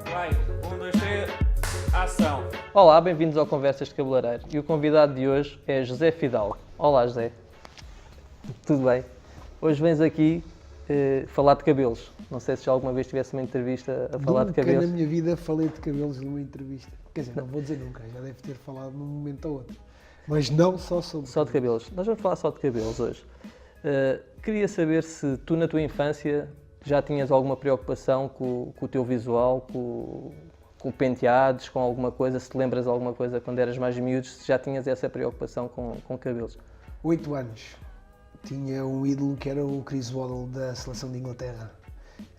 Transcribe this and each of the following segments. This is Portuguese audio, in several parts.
Vai, 1, 2, 3, ação! Olá, bem-vindos ao Conversas de Cabeleireiro e o convidado de hoje é José Fidalgo. Olá, José. Tudo bem? Hoje vens aqui falar de cabelos. Não sei se já alguma vez tivesse uma entrevista a falar de cabelos. Nunca na minha vida falei de cabelos numa entrevista. Quer dizer, não vou dizer nunca, já deve ter falado num momento ou outro. Mas não só sobre Só de cabelos. Nós vamos falar só de cabelos hoje. Queria saber se tu, na tua infância, já tinhas alguma preocupação com o teu visual, com penteados, com alguma coisa, se te lembras de alguma coisa quando eras mais miúdo, se já tinhas essa preocupação com cabelos. 8 anos. Tinha um ídolo que era o Chris Waddle da seleção de Inglaterra.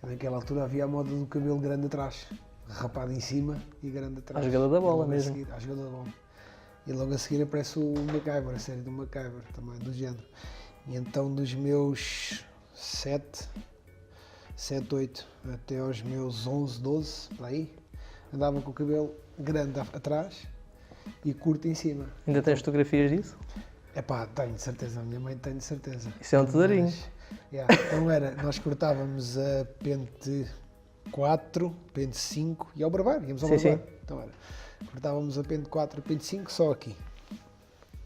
Naquela altura havia a moda do cabelo grande atrás, rapado em cima e grande atrás. À jogada da bola E logo a mesmo. seguir, à jogada da bola. E logo a seguir aparece o MacGyver, a série do MacGyver, também do género. E então dos meus 7, 8, até aos meus 11, 12, por aí, andava com o cabelo grande atrás e curto em cima. Ainda tens fotografias disso? Epá, tenho de certeza, a minha mãe tem de certeza. Isso é um tesourinho. Então nós cortávamos a pente 4, pente 5 e ao barbeiro, íamos ao Sim, barbeiro. Então cortávamos a pente 4 e a pente 5 só aqui.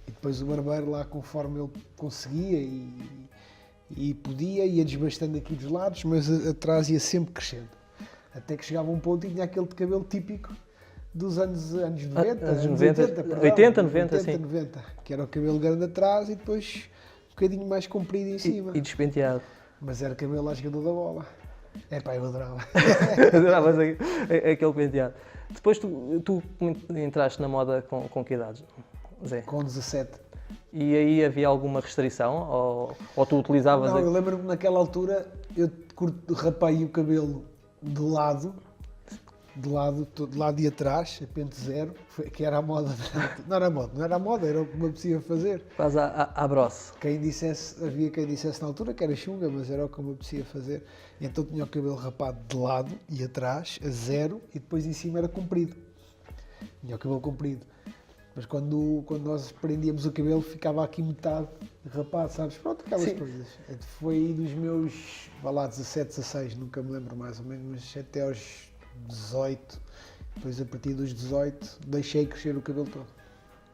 E depois o barbeiro lá, conforme ele conseguia e podia, ia desbastando aqui dos lados, mas atrás ia sempre crescendo. Até que chegava um ponto e tinha aquele de cabelo típico dos anos 90, anos 90, 80, perdão, 80, 90, sim. 90, que era o cabelo grande atrás e depois um bocadinho mais comprido em cima. E despenteado. Mas era cabelo à jogador da bola. Epá, eu adorava. Adoravas aquele penteado. Depois tu entraste na moda com que idades, Zé? Com 17. E aí havia alguma restrição? Ou tu utilizavas... Não, eu lembro-me que naquela altura eu rapei o cabelo de lado de atrás, a pente zero, que era a moda. Não era a moda, era o que me apetecia fazer. Faz à brosse. Havia quem dissesse na altura que era chunga, mas era o que me apetecia fazer. E então tinha o cabelo rapado de lado e atrás, a zero, e depois em cima era comprido. Tinha o cabelo comprido. Mas quando nós prendíamos o cabelo, ficava aqui metade rapado, sabes? Pronto, aquelas coisas. Foi aí dos meus, vá lá, 17, 16, nunca me lembro mais ou menos, mas até aos 18. Depois, a partir dos 18, deixei crescer o cabelo todo.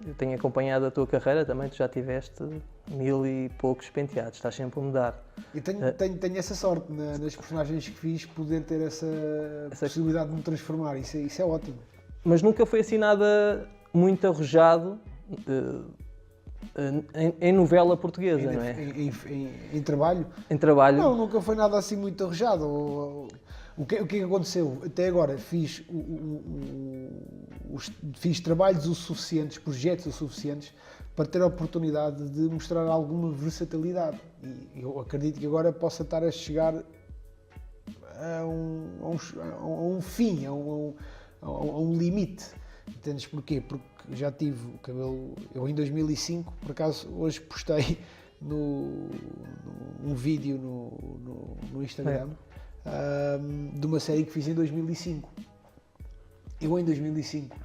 Eu tenho acompanhado a tua carreira também, tu já tiveste 1000 e poucos penteados, estás sempre a mudar. E tenho essa sorte nas personagens que fiz, poder ter essa possibilidade de me transformar. Isso é ótimo. Mas nunca foi assim nada muito arrojado em novela portuguesa, não é? Em trabalho? Em trabalho? Não, nunca foi nada assim muito arrojado. O que é que aconteceu? Até agora fiz trabalhos o suficientes, projetos o suficientes, para ter a oportunidade de mostrar alguma versatilidade. E eu acredito que agora possa estar a chegar a um fim, a um limite. Entendes porquê? Porque já tive o cabelo... Eu em 2005, por acaso, hoje postei um vídeo no Instagram de uma série que fiz em 2005. Eu em 2005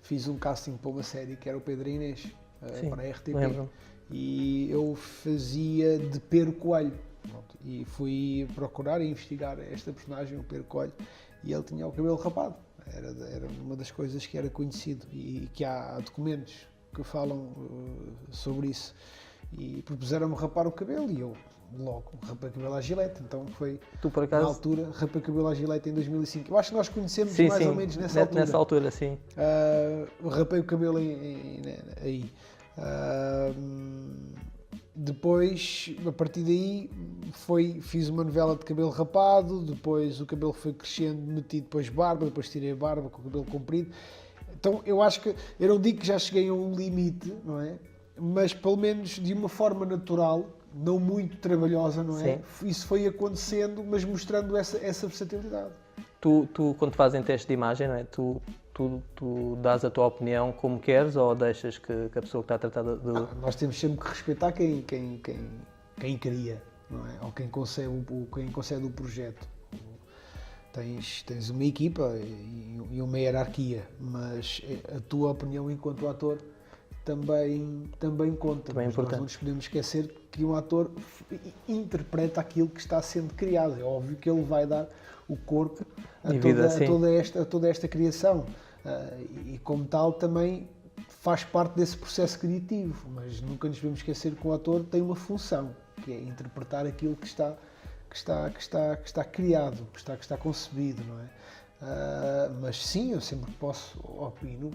fiz um casting para uma série que era o Pedro e Inês, para a RTP. Lembro. E eu fazia de Pero Coelho. E fui procurar e investigar esta personagem, o Pero Coelho, e ele tinha o cabelo rapado. Era uma das coisas que era conhecido e que há documentos que falam sobre isso. E propuseram-me rapar o cabelo e eu logo rapei o cabelo à Gillette. Então foi, Tu, por acaso... na altura, rapei o cabelo à Gillette em 2005. Eu acho que nós conhecemos Sim, mais sim, ou menos nessa altura. Nessa altura, sim. Rapei o cabelo aí. Depois, a partir daí, fiz uma novela de cabelo rapado, depois o cabelo foi crescendo, meti depois barba, depois tirei a barba com o cabelo comprido. Então eu acho que, eu não digo que já cheguei a um limite, não é? Mas pelo menos de uma forma natural, não muito trabalhosa, não é? Sim. Isso foi acontecendo, mas mostrando essa versatilidade. Tu, quando fazem teste de imagem, não é? Tu dás a tua opinião como queres ou deixas que a pessoa que está a tratar Nós temos sempre que respeitar quem cria, não é? Ou quem concede o projeto. Tens uma equipa e uma hierarquia, mas a tua opinião enquanto ator também conta. Também é mas importante. nós não nos podemos esquecer que um ator interpreta aquilo que está sendo criado. É óbvio que ele vai dar o corpo a, toda esta criação. E como tal também faz parte desse processo criativo, mas nunca nos devemos esquecer que o ator tem uma função, que é interpretar aquilo que está criado, que está concebido, não é? Mas sim, eu sempre posso opino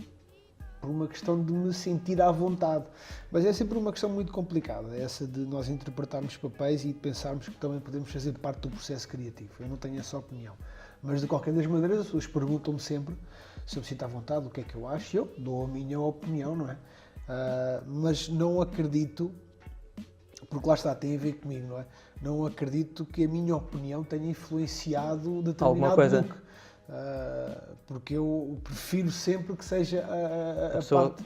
por uma questão de me sentir à vontade, mas é sempre uma questão muito complicada, essa de nós interpretarmos papéis e pensarmos que também podemos fazer parte do processo criativo. Eu não tenho essa opinião, mas de qualquer das maneiras as pessoas perguntam-me sempre se eu me sinto à vontade, o que é que eu acho, eu dou a minha opinião, não é? Mas não acredito, porque lá está, tem a ver comigo, não é? Não acredito que a minha opinião tenha influenciado determinado look. Porque eu prefiro sempre que seja a parte,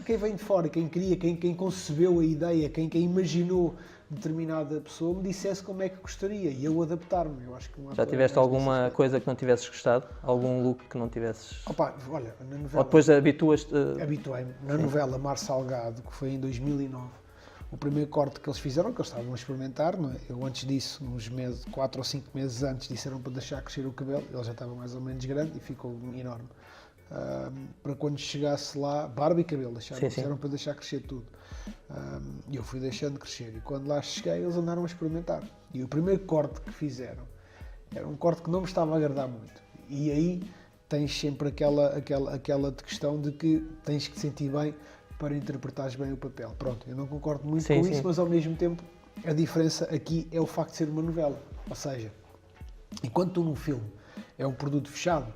quem vem de fora, quem cria, quem concebeu a ideia, quem imaginou determinada pessoa me dissesse como é que gostaria e eu adaptar-me. Eu acho que já tiveste alguma coisa que não tivesses gostado? Algum look que não tivesses? Opa, olha, na novela, ou depois habituas-te? Habituei-me. Na novela Mar Salgado, que foi em 2009, o primeiro corte que eles fizeram, que eles estavam a experimentar, não é? Eu antes disso, uns meses, 4 ou 5 meses antes, disseram para deixar crescer o cabelo, ele já estava mais ou menos grande e ficou enorme. Para quando chegasse lá, barba e cabelo, disseram para deixar crescer tudo. E eu fui deixando crescer, e quando lá cheguei eles andaram a experimentar. E o primeiro corte que fizeram era um corte que não me estava a agradar muito. E aí tens sempre aquela questão de que tens que te sentir bem para interpretares bem o papel. Pronto, eu não concordo muito com isso, mas ao mesmo tempo a diferença aqui é o facto de ser uma novela. Ou seja, enquanto tu num filme é um produto fechado,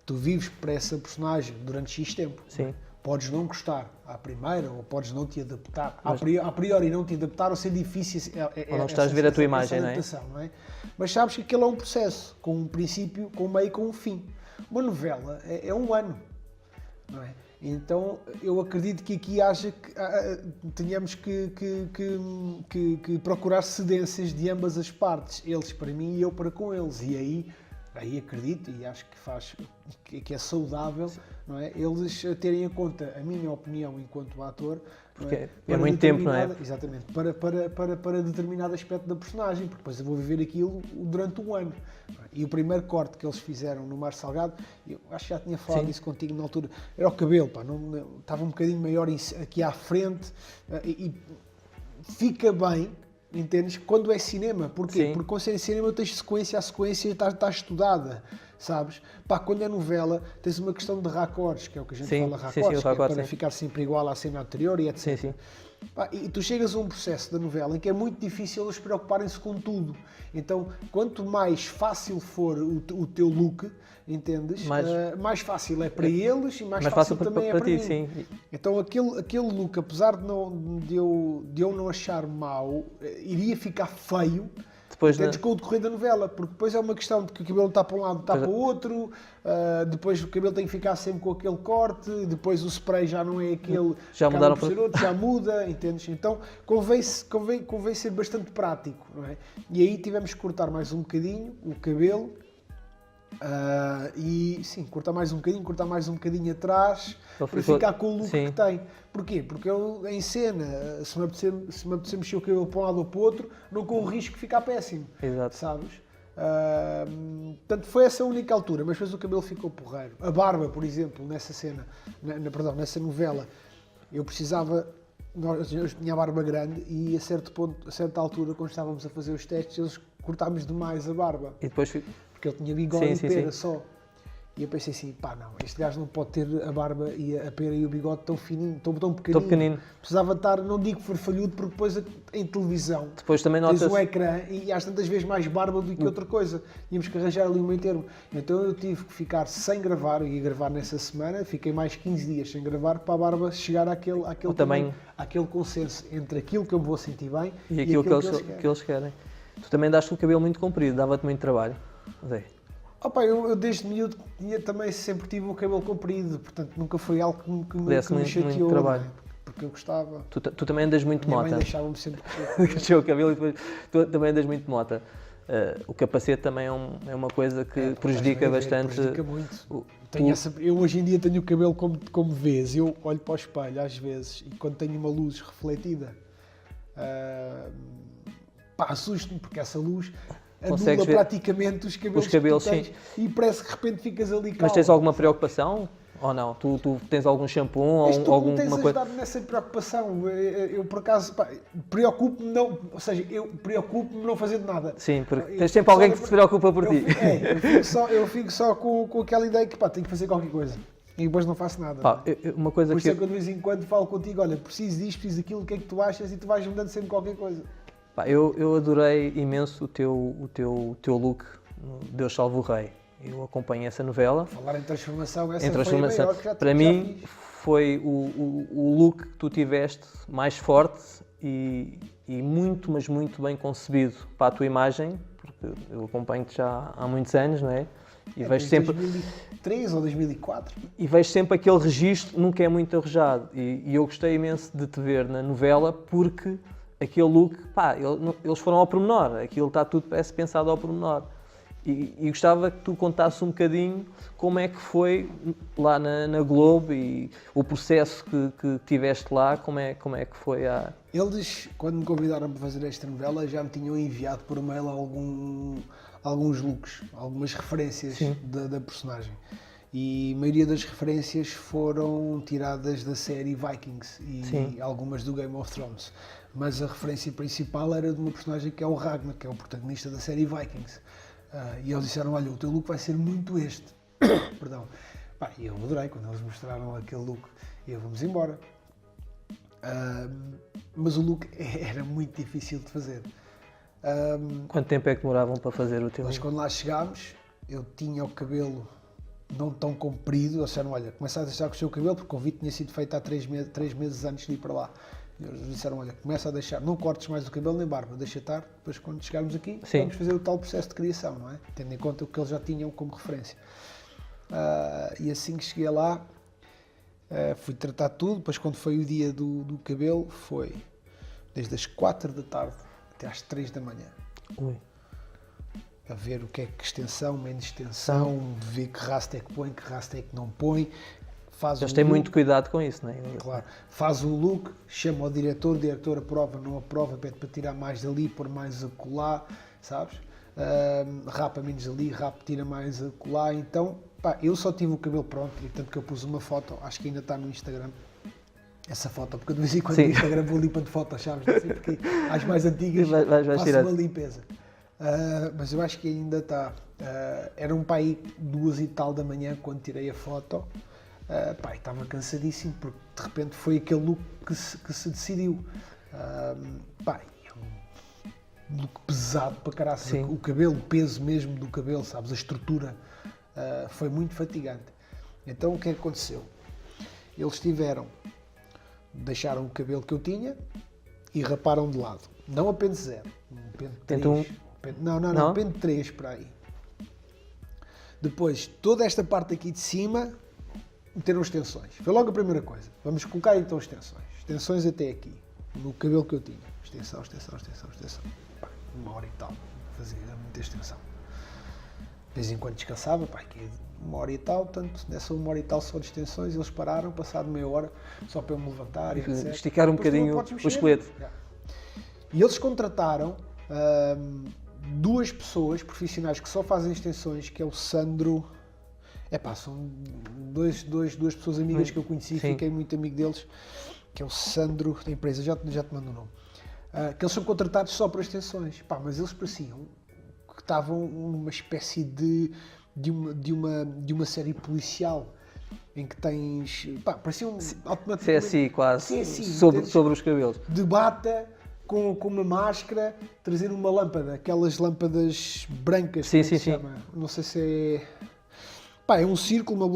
tu vives para essa personagem durante X tempo. Sim. Podes não gostar à primeira ou podes não te adaptar. A priori não te adaptar ou ser difícil. Ou não estás a ver a tua imagem, não é? Mas sabes que aquele é um processo, com um princípio, com um meio e com um fim. Uma novela é um ano, não é? Então eu acredito que aqui tenhamos que procurar cedências de ambas as partes, eles para mim e eu para com eles, e aí acredito e acho que é saudável, não é? Eles terem em conta a minha opinião enquanto ator, porque é muito tempo, não é? Exatamente, para determinado aspecto da personagem, porque depois eu vou viver aquilo durante um ano. E o primeiro corte que eles fizeram no Mar Salgado, eu acho que já tinha falado isso contigo na altura, era o cabelo, estava um bocadinho maior aqui à frente e fica bem. Entendes? Quando é cinema, porquê? Sim. Porque quando é cinema tens sequência, a sequência está estudada, sabes? Quando é novela tens uma questão de raccords, que é o que a gente fala, raccords, que é para ficar sempre igual à cena anterior e etc. Sim. E tu chegas a um processo da novela em que é muito difícil eles preocuparem-se com tudo. Então, quanto mais fácil for o teu look, entendes? Mais fácil é para eles e mais fácil também é para ti, mim. sim. Então aquele look, apesar de eu não achar mau, iria ficar feio depois com o decorrer da novela, porque depois é uma questão de que o cabelo está para um lado, está para o outro, depois o cabelo tem que ficar sempre com aquele corte, depois o spray já não é aquele, já mudaram por ser outro, já muda, entendes? Então convém ser bastante prático, não é? E aí tivemos que cortar mais um bocadinho o cabelo, e sim, cortar mais um bocadinho atrás, para ficar com o look que tem. Porquê? Porque eu em cena, se me apetecer mexer o cabelo para um lado ou para o outro, não corro o risco de ficar péssimo. Exato. Sabes? Portanto, foi essa a única altura, mas depois o cabelo ficou porreiro. A barba, por exemplo, nessa cena, nessa novela, eu precisava. Eu tinha a barba grande e a certa altura, quando estávamos a fazer os testes, eles cortámos demais a barba. E depois porque ele tinha bigode e pera só. E eu pensei assim, não, este gajo não pode ter a barba e a pera e o bigode tão fininho, tão pequenino. Precisava estar, não digo farfalhudo, porque depois em televisão depois também tens o ecrã e às tantas vezes mais barba do que outra coisa. Tínhamos que arranjar ali um meio termo. Então eu tive que ficar sem gravar, eu ia gravar nessa semana, fiquei mais 15 dias sem gravar para a barba chegar àquele consenso entre aquilo que eu me vou sentir bem e aquilo que eles querem. Tu também daste o cabelo muito comprido, dava-te muito trabalho. Zé. Eu desde miúdo sempre tive o cabelo comprido, portanto nunca foi algo que me chateou, trabalho. Porque eu gostava. Tu também andas muito de mota. Minha mãe deixava-me sempre crescer o cabelo e depois tu também andas muito de mota. O capacete também é uma coisa que prejudica bastante. Prejudica muito. Eu hoje em dia tenho o cabelo como vês, eu olho para o espelho às vezes e quando tenho uma luz refletida Pá, assusta-me porque essa luz Consegues anula ver praticamente os cabelos, os cabelos, que tu tens, e parece que de repente ficas ali calmo. Mas tens alguma preocupação ou não? Tu tens algum shampoo ou Tu alguma tens coisa? ajudado nessa preocupação. Eu por acaso, pá, preocupo-me não, ou seja, eu preocupo-me não fazendo nada. Sim, porque tens sempre alguém que se preocupa por ti. Eu fico só com aquela ideia que, pá, tenho que fazer qualquer coisa. E depois não faço nada. Pá, uma coisa Por isso que é que eu de vez em quando falo contigo, olha, preciso disto, preciso daquilo, o que é que tu achas? E tu vais mudando sempre qualquer coisa. Pá, eu adorei imenso o teu look no Deus Salve o Rei. Eu acompanhei essa novela. Falar em transformação, essa Em transformação. foi a maior que Para já mim fiz. foi o look que tu tiveste mais forte e muito, mas muito bem concebido para a tua imagem, porque eu acompanho-te já há muitos anos, não é? E vejo sempre 2003 ou 2004. e vejo sempre aquele registro, nunca é muito arrojado. E eu gostei imenso de te ver na novela porque aquele look, pá, eles foram ao pormenor, aquilo está tudo, parece pensado ao pormenor. E gostava que tu contasses um bocadinho como é que foi lá na Globo e o processo que tiveste lá, como é que foi a... Eles, quando me convidaram para fazer esta novela, já me tinham enviado por mail alguns looks, algumas referências da personagem. E a maioria das referências foram tiradas da série Vikings e algumas do Game of Thrones. Mas a referência principal era de uma personagem que é o Ragnar, que é o protagonista da série Vikings. E eles disseram, olha, o teu look vai ser muito este. Perdão. Pá, e eu adorei quando eles mostraram aquele look. E eu, vamos embora. Mas o look era muito difícil de fazer. Quanto tempo é que demoravam para fazer o teu Mas look? quando lá chegámos, eu tinha o cabelo não tão comprido. Eles disseram, olha, começa a deixar com o seu cabelo, porque o convite tinha sido feito há 3 meses antes de ir para lá. Eles disseram, olha, começa a deixar, não cortes mais o cabelo nem barba, deixa estar, depois quando chegarmos aqui, vamos fazer o tal processo de criação, não é? Tendo em conta o que eles já tinham como referência. E assim que cheguei lá, fui tratar tudo, depois quando foi o dia do cabelo, foi desde as 4 da tarde até às 3 da manhã. Ui. A ver o que é que extensão, menos extensão, ver que rasta é que põe, que rasta é que não põe. Eles têm muito cuidado com isso, não é? Claro. Faz o look, chama o diretor aprova, não aprova, pede para tirar mais dali, pôr mais acolá, sabes? Rapa menos ali, tira mais acolá. Então, pá, eu só tive o cabelo pronto, e tanto que eu pus uma foto, acho que ainda está no Instagram, essa foto, porque de vez em quando no Instagram vou limpando fotos, sabes? Não sei porque as mais antigas faço uma limpeza. Mas eu acho que ainda está. Era um pai 2 e tal da manhã quando tirei a foto. Pá, estava cansadíssimo porque de repente foi aquele look que se decidiu. Pá, é um look pesado para caralho. O cabelo, o peso mesmo do cabelo, sabes? A estrutura foi muito fatigante. Então o que é que aconteceu? Eles deixaram o cabelo que eu tinha e raparam de lado. Não a pente 0, um pente 3. Não, pente 3 para aí. Depois, toda esta parte aqui de cima meteram extensões. Foi logo a primeira coisa. Vamos colocar então extensões. Extensões até aqui, no cabelo que eu tinha. Extensão. Pá, 1 hora e tal, fazia muita extensão. De vez em quando descansava, pá, que 1 hora e tal, portanto, nessa 1 hora e tal só de extensões, eles pararam, passado meia hora, só para eu me levantar e etc. Esticar um bocadinho o esqueleto. E eles contrataram 2 pessoas profissionais que só fazem extensões, que é o Sandro... são duas pessoas amigas que eu conheci, fiquei muito amigo deles, que é o Sandro, da empresa, já te mando o nome. Que eles são contratados só para extensões. Pá, mas eles pareciam que estavam numa espécie de uma série policial, em que tens... Pá, pareciam automaticamente... CSI quase, CSI, sobre os cabelos. De bata, com uma máscara, trazer uma lâmpada, aquelas lâmpadas brancas, sim. chama? Não sei se é... Pá, é um círculo,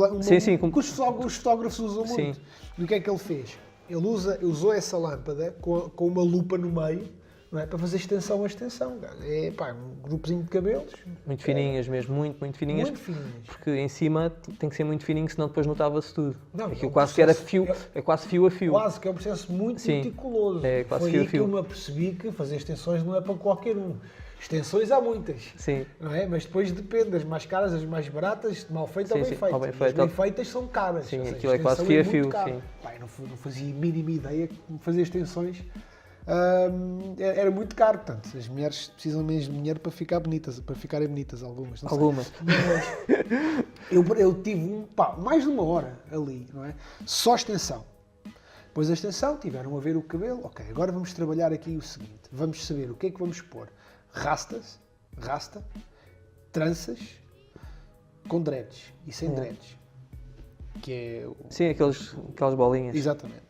que os fotógrafos usam muito. E o que é que ele fez? Ele usou essa lâmpada com uma lupa no meio, não é? Para fazer extensão a extensão. É um grupozinho de cabelos. Muito fininhas mesmo, muito fininhas. Muito fininhas. Porque em cima tem que ser muito fininho, senão depois notava-se tudo. Não, aquilo quase que era fio, é quase fio a fio. Quase, que é um processo muito meticuloso. É quase Foi fio a aí fio. que eu me apercebi que fazer extensões não é para qualquer um. Extensões há muitas, não é? Mas depois depende, das mais caras, as mais baratas, mal feitas ou bem feitas. As bem feitas são caras. Sim, seja, aquilo é quase fio a fio. Pá, eu não fazia a mínima ideia que fazer extensões era muito caro. Portanto, as mulheres precisam mesmo de dinheiro para ficar bonitas, para ficarem bonitas, algumas. Não sei. Algumas. Eu tive mais de 1 hora ali, não é? Só extensão. Depois da extensão, tiveram a ver o cabelo. Ok, agora vamos trabalhar aqui o seguinte. Vamos saber o que é que vamos pôr. Rasta, tranças, com dreads e sem dreads. Que é... Sim, aquelas bolinhas. Exatamente.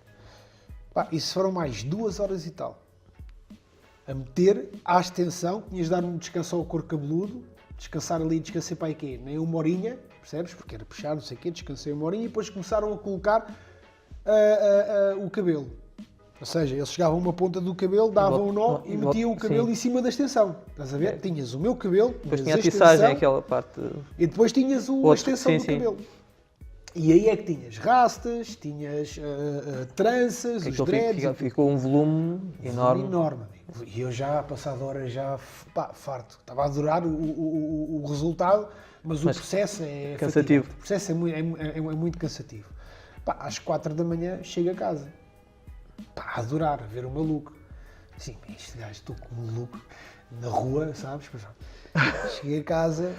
Isso foram mais 2 horas e tal. A meter à extensão, tinhas de dar um descanso ao couro cabeludo, descansar ali, descansei para aí quê? Nem 1 horinha, percebes? Porque era puxar, não sei o quê, descansei 1 horinha e depois começaram a colocar o cabelo. Ou seja, eles chegavam a uma ponta do cabelo, davam um nó e metiam o cabelo em cima da extensão. Estás a ver? Tinhas o meu cabelo, Depois tinhas tinha a a tiçagem, extensão, aquela parte. e depois tinhas a extensão do cabelo. E aí é que tinhas rastas, tinhas tranças, os dreads. Ficou um volume enorme. Enorme, amigo. E eu já, passado horas, farto. Estava a adorar o resultado, mas o processo é cansativo. Fatigante. O processo é muito cansativo. Às 4 da manhã chego a casa. A adorar, a ver o maluco. Assim, este gajo, estou com o maluco na rua, sabes? Cheguei a casa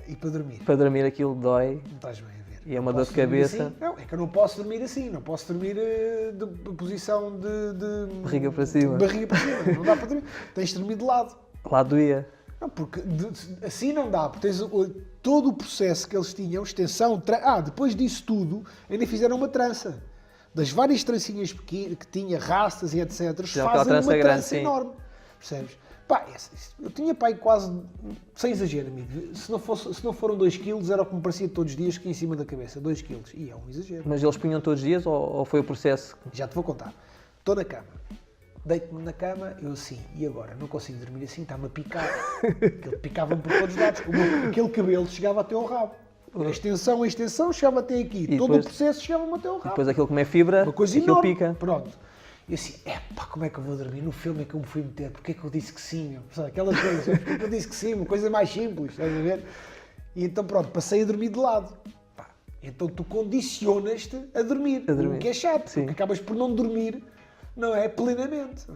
e para dormir. Para dormir aquilo dói. Não estás bem a ver. E é uma dor de cabeça. Assim. Não, é que eu não posso dormir assim. Não posso dormir de posição de... Barriga para cima. Barriga para cima. Não dá para dormir. Tens de dormir de lado. Lá doía. Não, porque assim não dá. Porque tens todo o processo que eles tinham, extensão... depois disso tudo, ainda fizeram uma trança. Das várias trancinhas que tinha, rastas e etc. Fazem uma trança enorme. Percebes? Eu tinha quase, sem exagero, amigo, se não foram 2 kg, era o que me parecia todos os dias aqui em cima da cabeça, 2 kg, e é um exagero. Mas eles punham todos os dias ou foi o processo? Já te vou contar. Estou na cama, deito-me na cama, eu assim, e agora? Não consigo dormir assim, está-me a picar. Aquilo picava-me por todos os lados, aquele cabelo chegava até ao rabo. A extensão chegava até aqui, todo depois, o processo chegava-me até ao rabo. Depois aquilo como é fibra, uma coisa aquilo enorme. pica. Pronto. E assim, como é que eu vou dormir? No filme é que eu me fui meter, porque é que eu disse que sim, meu? Sabe, aquelas coisas, porque é que eu disse que sim, uma coisa mais simples, estás a ver? E então pronto, passei a dormir de lado. Então tu condicionas-te a dormir, o que é chato, sim. Porque acabas por não dormir, não é? Plenamente.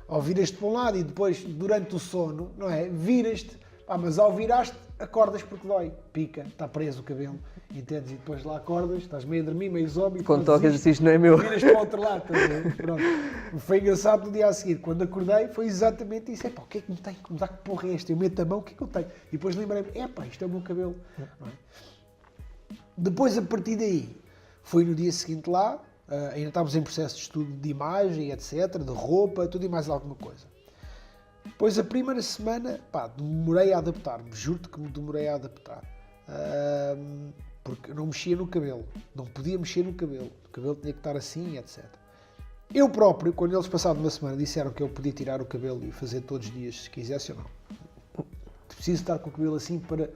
Ou viras-te para um lado e depois, durante o sono, não é? Viras-te, mas ao viraste, acordas porque dói, pica, está preso o cabelo, entendes? E depois lá acordas, estás meio a dormir, meio zombie. Quando tocas isto não é meu. Viras para o outro lado, estás a ver? Pronto. Foi engraçado no dia a seguir, quando acordei, foi exatamente isso. O que é que me tem que mudar? Que porra é esta? Eu meto a mão, o que é que eu tenho? E depois lembrei-me, isto é o meu cabelo. Não é? Depois, a partir daí, foi no dia seguinte lá, ainda estávamos em processo de estudo de imagem, etc., de roupa, tudo e mais alguma coisa. Depois, a primeira semana, demorei a adaptar-me, juro-te que me demorei a adaptar. Porque eu não mexia no cabelo, não podia mexer no cabelo, o cabelo tinha que estar assim, etc. Eu próprio, quando eles passaram uma semana, disseram que eu podia tirar o cabelo e fazer todos os dias, se quisesse ou não. Preciso estar com o cabelo assim para...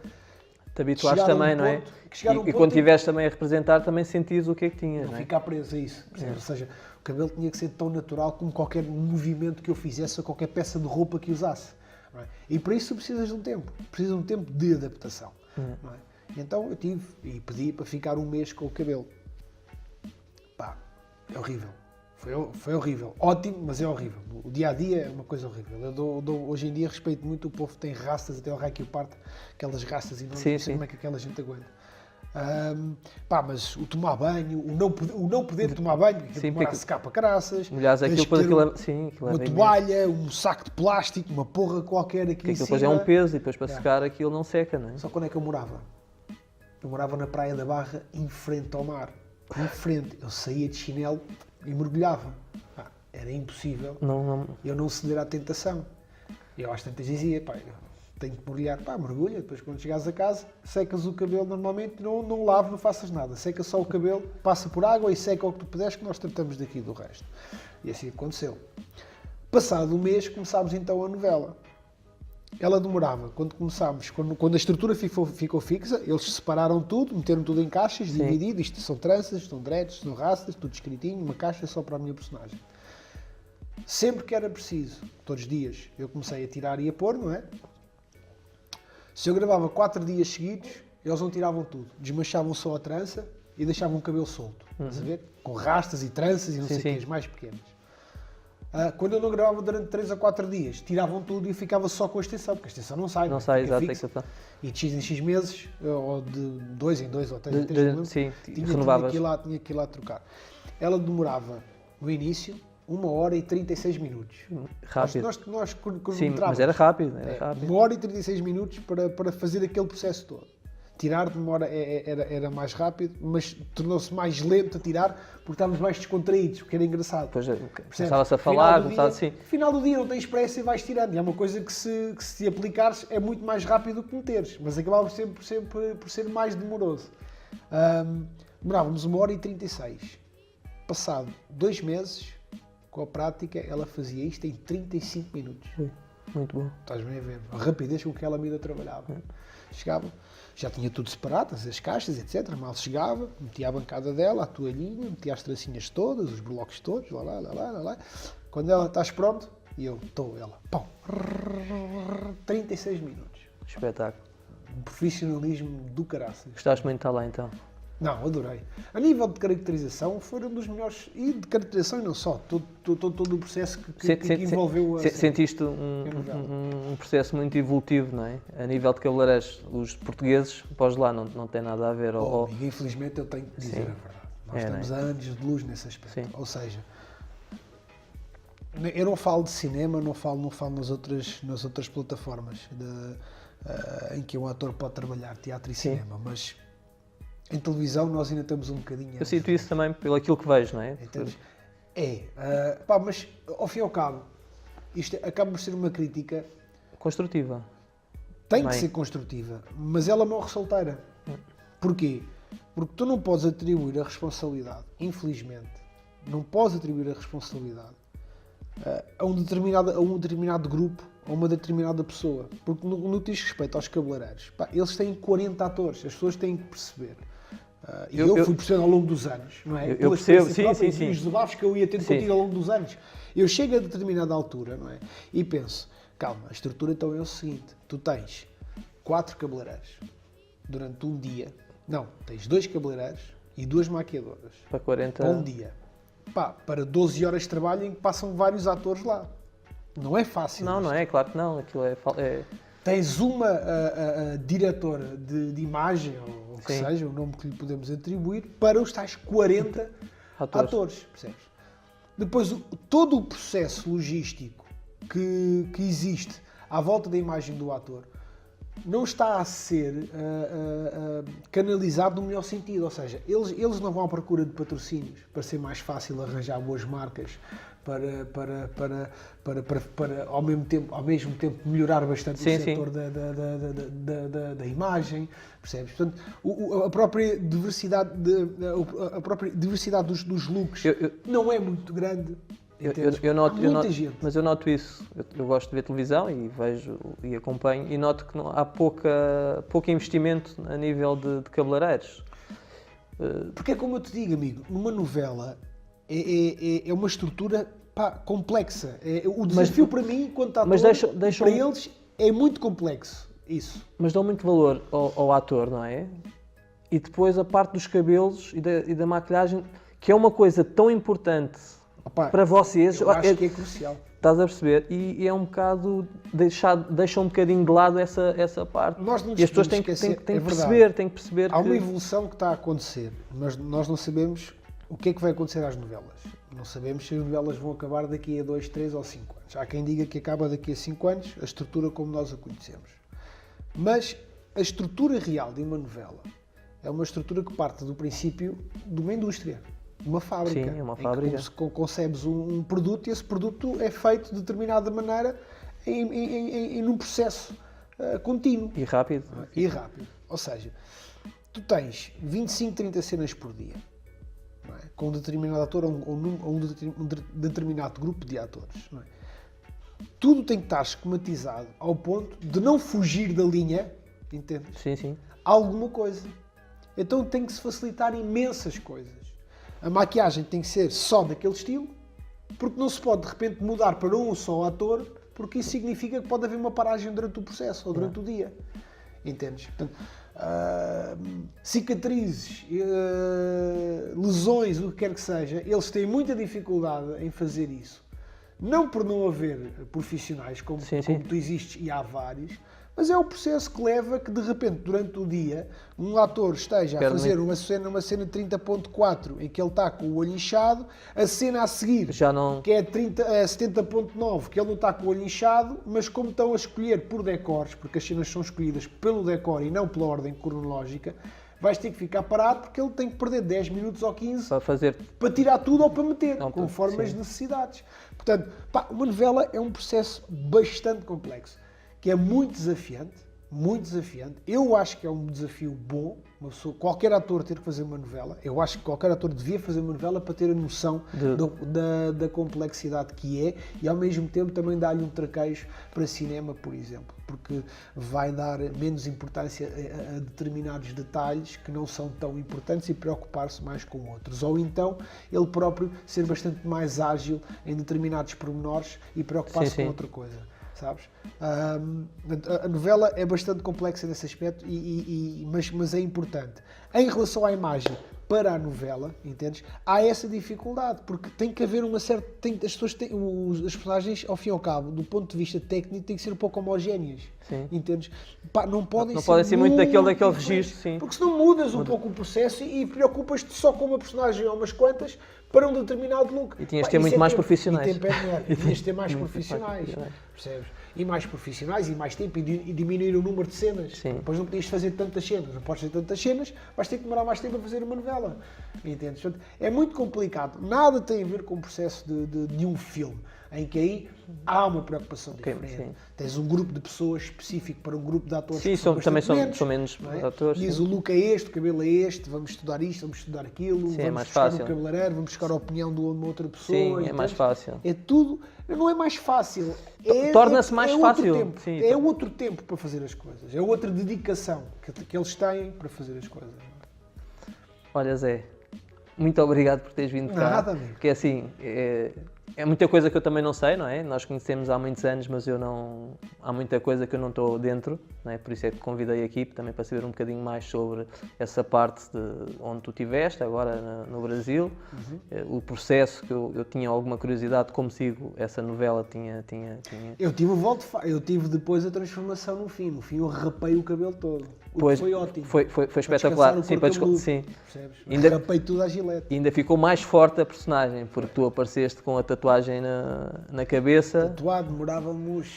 Te habituares também, não é? E quando estiveres também a representar, também sentires o que é que tinhas, não é? Ficar preso a isso. Ou seja, o cabelo tinha que ser tão natural como qualquer movimento que eu fizesse ou qualquer peça de roupa que usasse. Não é? E para isso precisas de um tempo. Precisas de um tempo de adaptação. Não é? Então eu tive e pedi para ficar 1 mês com o cabelo. É horrível. Foi horrível. Ótimo, mas é horrível. O dia-a-dia é uma coisa horrível. Eu hoje em dia respeito muito, o povo tem rastas, até o Raikyu parte, aquelas rastas enormes, não sei como é que aquela gente aguenta. Mas o tomar banho, o não poder tomar banho, demora a secar para caraças. Molhares aquilo, depois aquilo uma toalha, um saco de plástico, uma porra qualquer aqui em cima. Depois é um peso e depois para secar aquilo não seca, não é? Só quando é que eu morava? Eu morava na Praia da Barra, em frente ao mar. Em frente. Eu saía de chinelo e mergulhava. Era impossível eu não ceder à tentação. Eu às tantas dizia, tenho que mergulhar. Mergulha, depois quando chegares a casa, secas o cabelo normalmente, não lavo, não faças nada. Seca só o cabelo, passa por água e seca o que tu puderes, que nós tratamos daqui do resto. E assim aconteceu. Passado 1 mês, começámos então a novela. Ela demorava, quando começámos, quando a estrutura ficou fixa, eles separaram tudo, meteram tudo em caixas, dividido, isto são tranças, são dreads, são rastas, tudo escritinho, uma caixa só para a minha personagem. Sempre que era preciso, todos os dias, eu comecei a tirar e a pôr, não é? Se eu gravava 4 dias seguidos, eles não tiravam tudo, desmanchavam só a trança e deixavam o cabelo solto, estás a ver? Com rastas e tranças e não sei o que, as mais pequenas. Quando eu não gravava durante 3 a 4 dias, tiravam tudo e eu ficava só com a extensão, porque a extensão não sai. Não sai, Fica exato. fixa. Aquilo tá. E de X em X meses, ou de 2 em 2 ou 3 em 3, Sim, tinha renovavas. tinha que ir lá trocar. Ela demorava, no início, 1 hora e 36 minutos. Rápido. Nós Sim, cronometrávamos. mas era rápido. Era rápido. 1 hora e 36 minutos para fazer aquele processo todo. Tirar demora era mais rápido, mas tornou-se mais lento a tirar porque estávamos mais descontraídos, porque era engraçado. Depois Percebes? começava-se a falar, Final do começava dia- assim. Final do dia não tens pressa e vais tirando. E é uma coisa que se aplicares é muito mais rápido do que meteres, mas acabava sempre por ser mais demoroso. Demorávamos 1 hora e 36. Passado 2 meses, com a prática, ela fazia isto em 35 minutos. Muito bom. Estás bem a ver? A rapidez com que ela ainda trabalhava. Chegava, já tinha tudo separado, as caixas, etc. Mal chegava, metia a bancada dela, a toalhinha, metia as tracinhas todas, os blocos todos, lá. Quando ela, estás pronto? E eu, estou, ela, pão. 36 minutos. Espetáculo. Um profissionalismo do caraças. Gostaste muito de estar lá então? Não, adorei. A nível de caracterização, foram dos melhores. E de caracterização e não só. Todo o processo que envolveu a. Sentiste novela. um processo muito evolutivo, não é? A nível de cabeleireiros, os portugueses, pós lá, não tem nada a ver. Amigo, infelizmente eu tenho que dizer Sim. a verdade. Nós É, estamos não a anos de luz nesse aspecto. Sim. Ou seja, eu não falo de cinema, não falo nas outras plataformas em que um ator pode trabalhar, teatro e cinema, mas em televisão nós ainda estamos um bocadinho. Eu sinto isso também pelo aquilo que vejo, não é? Entendes? Mas ao fim e ao cabo, isto acaba por ser uma crítica, Construtiva. tem Bem. que ser construtiva, mas ela morre solteira. Porquê? Porque tu não podes atribuir a responsabilidade, infelizmente, não podes atribuir a responsabilidade a um determinado grupo, a uma determinada pessoa. Porque no que diz respeito aos cabeleireiros, eles têm 40 atores, as pessoas têm que perceber. E eu fui percebendo ao longo dos anos, não é? Eu percebo, sim. Os desabafos que eu ia tendo Sim. contigo ao longo dos anos. Eu chego a determinada altura, não é? E penso, calma, a estrutura então é o seguinte, tu tens 4 cabeleireiros durante um dia, não, tens 2 cabeleireiros e 2 maquiadoras Para 40. para um dia. Para 12 horas de trabalho em que passam vários atores lá. Não é fácil. Não, isto. não é, claro que não. Aquilo é. Tens uma diretora de imagem, ou o que Sim. seja, o nome que lhe podemos atribuir, para os tais 40 atores, percebes? Depois, todo o processo logístico que existe à volta da imagem do ator não está a ser canalizado no melhor sentido. Ou seja, eles não vão à procura de patrocínios para ser mais fácil arranjar boas marcas, para ao mesmo tempo melhorar bastante Sim, o setor da imagem, percebes? Portanto, a própria diversidade, dos looks não é muito grande. Entendes? Eu noto, Há muita gente. mas eu noto isso. Eu gosto de ver televisão e vejo e acompanho e noto que há pouco investimento a nível de cabeleireiros. Porque é como eu te digo, amigo, numa novela é uma estrutura complexa. O desafio para mim, quanto ator, mas deixam- para eles é muito complexo. Isso. Mas dão muito valor ao ator, não é? E depois a parte dos cabelos e da maquilhagem, que é uma coisa tão importante Opa, para vocês. eu acho que é crucial. Estás a perceber? E é um bocado. Deixa um bocadinho de lado essa parte. Nós não nos E as pessoas podemos têm esquecer, que é perceber, têm que perceber Há que. uma evolução que está a acontecer, mas nós não sabemos o que é que vai acontecer às novelas. Não sabemos se as novelas vão acabar daqui a 2, 3 ou 5 anos. Há quem diga que acaba daqui a 5 anos, a estrutura como nós a conhecemos. Mas a estrutura real de uma novela é uma estrutura que parte do princípio de uma indústria, de uma fábrica. Sim, é uma em que fábrica. concebes um produto e esse produto é feito de determinada maneira num processo contínuo. E rápido. E rápido. Ou seja, tu tens 25, 30 cenas por dia, não é? Com um determinado ator ou um determinado grupo de atores. Não é? Tudo tem que estar esquematizado ao ponto de não fugir da linha, entendes? Sim. Alguma coisa. Então tem que se facilitar imensas coisas. A maquiagem tem que ser só daquele estilo, porque não se pode de repente mudar para um só ator, porque isso significa que pode haver uma paragem durante o processo ou durante o dia. Entendes? Portanto, cicatrizes, lesões, o que quer que seja, eles têm muita dificuldade em fazer isso Não por não haver profissionais como, Sim, como sim. tu existes e há vários, mas é o processo que leva que de repente durante o dia um ator esteja a Perde fazer uma cena de 30.4 em que ele está com o olho inchado, a cena a seguir Já não. que é 70.9, que ele não está com o olho inchado, mas como estão a escolher por decors, porque as cenas são escolhidas pelo decor e não pela ordem cronológica, vais ter que ficar parado porque ele tem que perder 10 minutos ou 15 Para fazer. para tirar tudo ou para meter, Não, conforme sim. as necessidades. Portanto, pá, uma novela é um processo bastante complexo, que é muito desafiante, muito desafiante. Eu acho que é um desafio bom, uma pessoa, qualquer ator ter que fazer uma novela. Eu acho que qualquer ator devia fazer uma novela para ter a noção da complexidade que é e ao mesmo tempo também dar-lhe um traquejo para cinema, por exemplo, porque vai dar menos importância a determinados detalhes que não são tão importantes e preocupar-se mais com outros. Ou então ele próprio ser bastante mais ágil em determinados pormenores e preocupar-se Sim, com sim. outra coisa. Sabes? A novela é bastante complexa nesse aspecto, mas é importante. Em relação à imagem para a novela, entendes? Há essa dificuldade, porque tem que haver uma certa... as pessoas as personagens, ao fim e ao cabo, do ponto de vista técnico, têm que ser um pouco homogéneas. Sim. Entendes? Pá, não podem ser muito daquele diferentes, registro, sim. porque senão mudas um pouco o processo e preocupas-te só com uma personagem ou umas quantas para um determinado look. E tinhas de Pá, ter isso muito é mais tempo. profissionais. E tempo é dinheiro. E tinhas de ter mais Muito mais profissionais. profissionais. Percebes? E mais profissionais e mais tempo e diminuir o número de cenas. Sim. Depois não podias fazer tantas cenas. Não podes fazer tantas cenas, vais ter que demorar mais tempo a fazer uma novela. Entendes? Portanto, é muito complicado. Nada tem a ver com o processo de um filme, em que aí há uma preocupação diferente. sim. Tens um grupo de pessoas específico para um grupo de atores Sim, que são também bastante são menos não é? atores. Diz sim. o look é este, o cabelo é este, vamos estudar isto, vamos estudar aquilo, Sim, é vamos mais buscar fácil. um cabeleireiro, vamos buscar a opinião de uma outra pessoa. Sim, é entendes? mais fácil. É tudo, não é mais fácil. Torna-se mais outro fácil, tempo. sim. É outro tempo para fazer as coisas, é outra dedicação que eles têm para fazer as coisas. Olha, Zé, muito obrigado por teres vindo cá. Nada, amigo. Porque assim, é muita coisa que eu também não sei, não é? Nós conhecemos há muitos anos, mas eu não... Há muita coisa que eu não estou dentro, não é? Por isso é que convidei aqui, também para saber um bocadinho mais sobre essa parte de onde tu estiveste, agora no Brasil. O processo que eu tinha alguma curiosidade, como sigo essa novela, tinha... Eu tive o volto, eu tive depois a transformação no fim. No fim eu rapei o cabelo todo. O Pois, que foi ótimo. foi Para espetacular. descansar o Sim, corpo cabeludo, sim. Percebes? Ainda- Rapei tudo à gilete. E ainda ficou mais forte a personagem, porque tu apareceste com a tatuagem na cabeça. Tatuado, demorávamos.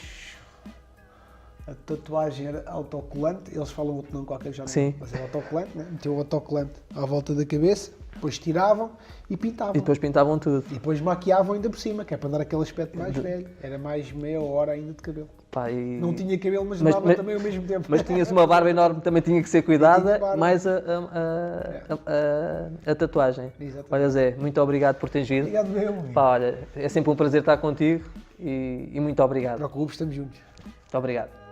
A tatuagem era autocolante, eles falam outro nome qualquer já não, Sim. mas é autocolante, né? Metiam o autocolante à volta da cabeça, depois tiravam e pintavam. E depois pintavam tudo. E depois maquiavam ainda por cima, que é para dar aquele aspecto mais velho. Era mais meia hora ainda de cabelo. Pá, e- Não tinha cabelo, mas Mas- levava mas- também ao mesmo tempo. Mas tinhas uma barba enorme, também tinha que ser cuidada, barba. mais a tatuagem. Exatamente. Olha, Zé, muito obrigado por teres vindo. Obrigado, meu amigo. Pá, olha, é sempre um prazer estar contigo e muito Não obrigado. te preocupes, estamos juntos. Muito obrigado.